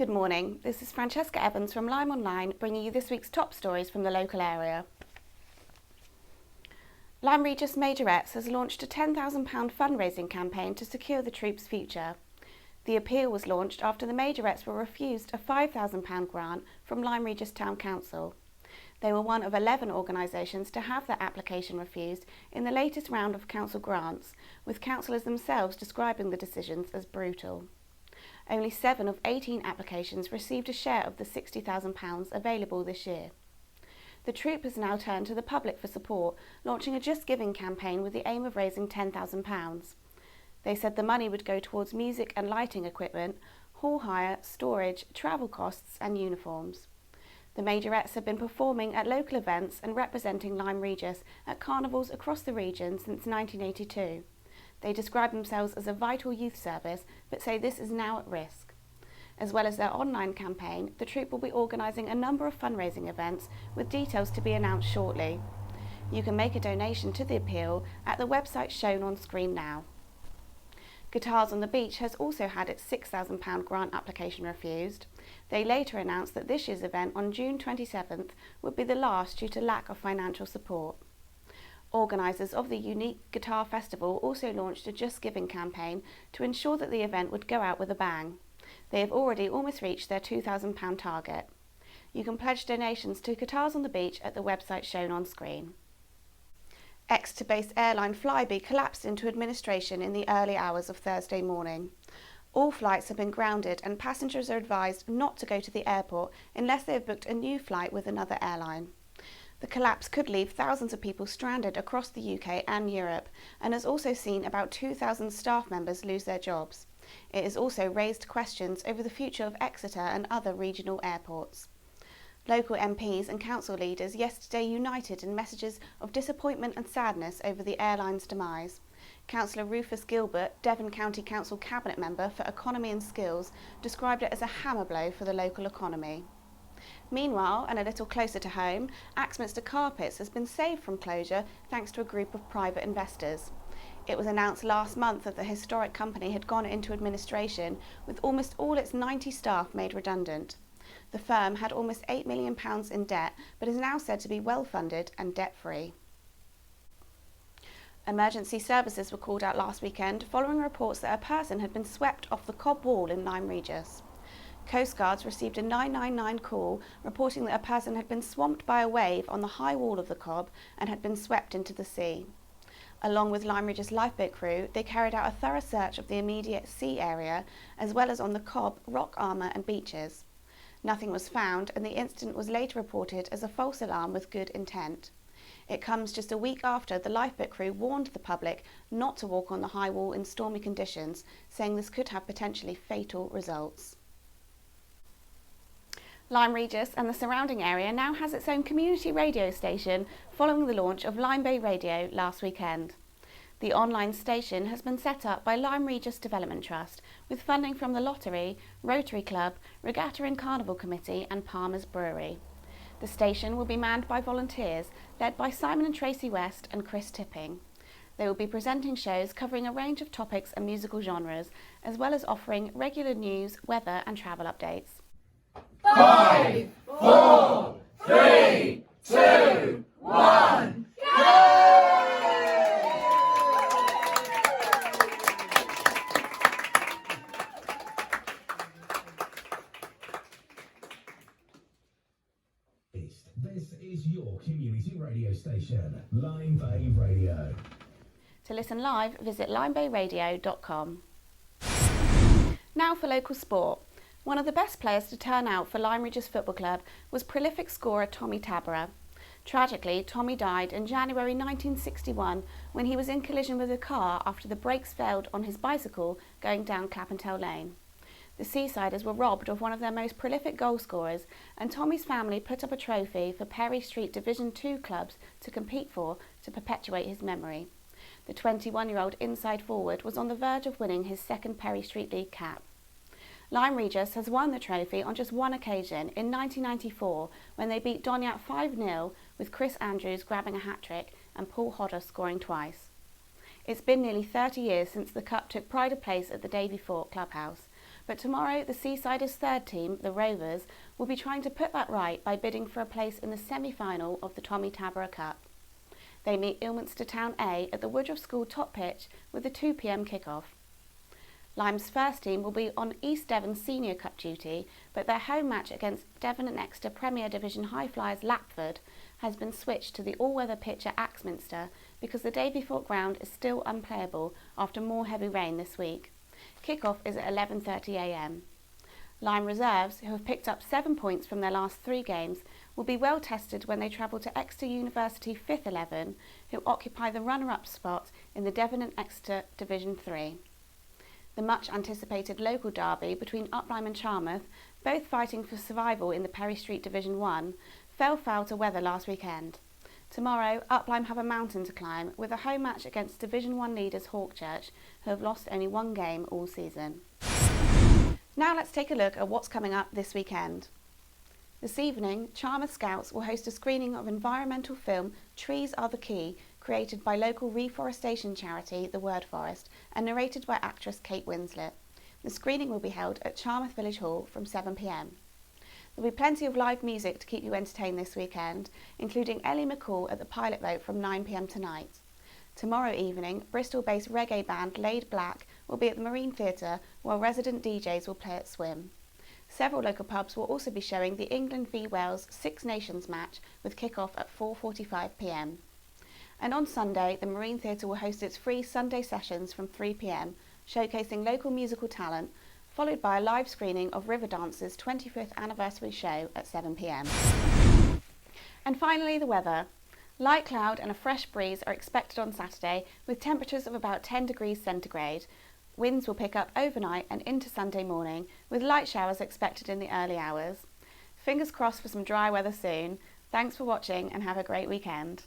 Good morning, this is Francesca Evans from LymeOnline bringing you this week's top stories from the local area. Lyme Regis Majorettes has launched a £10,000 fundraising campaign to secure the troupe's future. The appeal was launched after the Majorettes were refused a £5,000 grant from Lyme Regis Town Council. They were one of 11 organisations to have their application refused in the latest round of council grants, with councillors themselves describing the decisions as brutal. Only 7 of 18 applications received a share of the £60,000 available this year. The troupe has now turned to the public for support, launching a Just Giving campaign with the aim of raising £10,000. They said the money would go towards music and lighting equipment, hall hire, storage, travel costs and uniforms. The Majorettes have been performing at local events and representing Lyme Regis at carnivals across the region since 1982. They describe themselves as a vital youth service, but say this is now at risk. As well as their online campaign, the troupe will be organising a number of fundraising events with details to be announced shortly. You can make a donation to the appeal at the website shown on screen now. Guitars on the Beach has also had its £6,000 grant application refused. They later announced that this year's event on June 27th would be the last due to lack of financial support. Organisers of the unique guitar festival also launched a Just Giving campaign to ensure that the event would go out with a bang. They have already almost reached their £2,000 target. You can pledge donations to Guitars on the Beach at the website shown on screen. Exeter-based airline Flybe collapsed into administration in the early hours of Thursday morning. All flights have been grounded and passengers are advised not to go to the airport unless they have booked a new flight with another airline. The collapse could leave thousands of people stranded across the UK and Europe and has also seen about 2,000 staff members lose their jobs. It has also raised questions over the future of Exeter and other regional airports. Local MPs and council leaders yesterday united in messages of disappointment and sadness over the airline's demise. Councillor Rufus Gilbert, Devon County Council Cabinet Member for Economy and Skills, described it as a hammer blow for the local economy. Meanwhile, and a little closer to home, Axminster Carpets has been saved from closure thanks to a group of private investors. It was announced last month that the historic company had gone into administration with almost all its 90 staff made redundant. The firm had almost £8 million in debt, but is now said to be well funded and debt-free. Emergency services were called out last weekend following reports that a person had been swept off the Cobb Wall in Lyme Regis. Coastguards received a 999 call reporting that a person had been swamped by a wave on the high wall of the Cobb and had been swept into the sea. Along with Lyme Regis lifeboat crew, they carried out a thorough search of the immediate sea area as well as on the Cobb, rock armour and beaches. Nothing was found and the incident was later reported as a false alarm with good intent. It comes just a week after the lifeboat crew warned the public not to walk on the high wall in stormy conditions, saying this could have potentially fatal results. Lyme Regis and the surrounding area now has its own community radio station following the launch of Lyme Bay Radio last weekend. The online station has been set up by Lyme Regis Development Trust with funding from the Lottery, Rotary Club, Regatta and Carnival Committee and Palmer's Brewery. The station will be manned by volunteers led by Simon and Tracy West and Chris Tipping. They will be presenting shows covering a range of topics and musical genres, as well as offering regular news, weather and travel updates. 5, 4, 3, 2, 1, go! This is your community radio station, Lyme Bay Radio. To listen live, visit lymebayradio.com. Now for local sport. One of the best players to turn out for Lyme Regis Football Club was prolific scorer Tommy Tapara. Tragically, Tommy died in January 1961 when he was in collision with a car after the brakes failed on his bicycle going down Clappentell Lane. The Seasiders were robbed of one of their most prolific goal scorers, and Tommy's family put up a trophy for Perry Street Division 2 clubs to compete for to perpetuate his memory. The 21-year-old inside forward was on the verge of winning his second Perry Street League cap. Lyme Regis has won the trophy on just one occasion in 1994 when they beat Donyat 5-0 with Chris Andrews grabbing a hat-trick and Paul Hodder scoring twice. It's been nearly 30 years since the Cup took pride of place at the Davy Fort Clubhouse, But tomorrow, the Seasiders' third team, the Rovers, will be trying to put that right by bidding for a place in the semi-final of the Tommy Tapara Cup. They meet Ilminster Town A at the Woodruff School top pitch with a 2 p.m. kick-off. Lyme's first team will be on East Devon Senior Cup duty, but their home match against Devon and Exeter Premier Division High Flyers Lapford has been switched to the all-weather pitch at Axminster because the Davyfort ground is still unplayable after more heavy rain this week. Kick-off is at 11:30 a.m. Lyme reserves, who have picked up 7 points from their last 3 games, will be well tested when they travel to Exeter University 5th 11, who occupy the runner-up spot in the Devon and Exeter Division 3. The much-anticipated local derby between Uplyme and Charmouth, both fighting for survival in the Perry Street Division 1, fell foul to weather last weekend. Tomorrow, Uplyme have a mountain to climb with a home match against Division 1 leaders Hawkchurch, who have lost only 1 game all season. Now let's take a look at what's coming up this weekend. This evening, Charmouth Scouts will host a screening of environmental film Trees Are the Key, created by local reforestation charity The Word Forest and narrated by actress Kate Winslet. The screening will be held at Charmouth Village Hall from 7 p.m. There'll be plenty of live music to keep you entertained this weekend, including Ellie McCall at the Pilot Boat from 9 p.m. tonight. Tomorrow evening, Bristol-based reggae band Laid Black will be at the Marine Theatre, while resident DJs will play at Swim. Several local pubs will also be showing the England v Wales Six Nations match with kick-off at 4:45 p.m. And on Sunday, the Marine Theatre will host its free Sunday sessions from 3 p.m, showcasing local musical talent, followed by a live screening of Riverdance's 25th anniversary show at 7 p.m. And finally, the weather. Light cloud and a fresh breeze are expected on Saturday, with temperatures of about 10 degrees centigrade. Winds will pick up overnight and into Sunday morning, with light showers expected in the early hours. Fingers crossed for some dry weather soon. Thanks for watching and have a great weekend.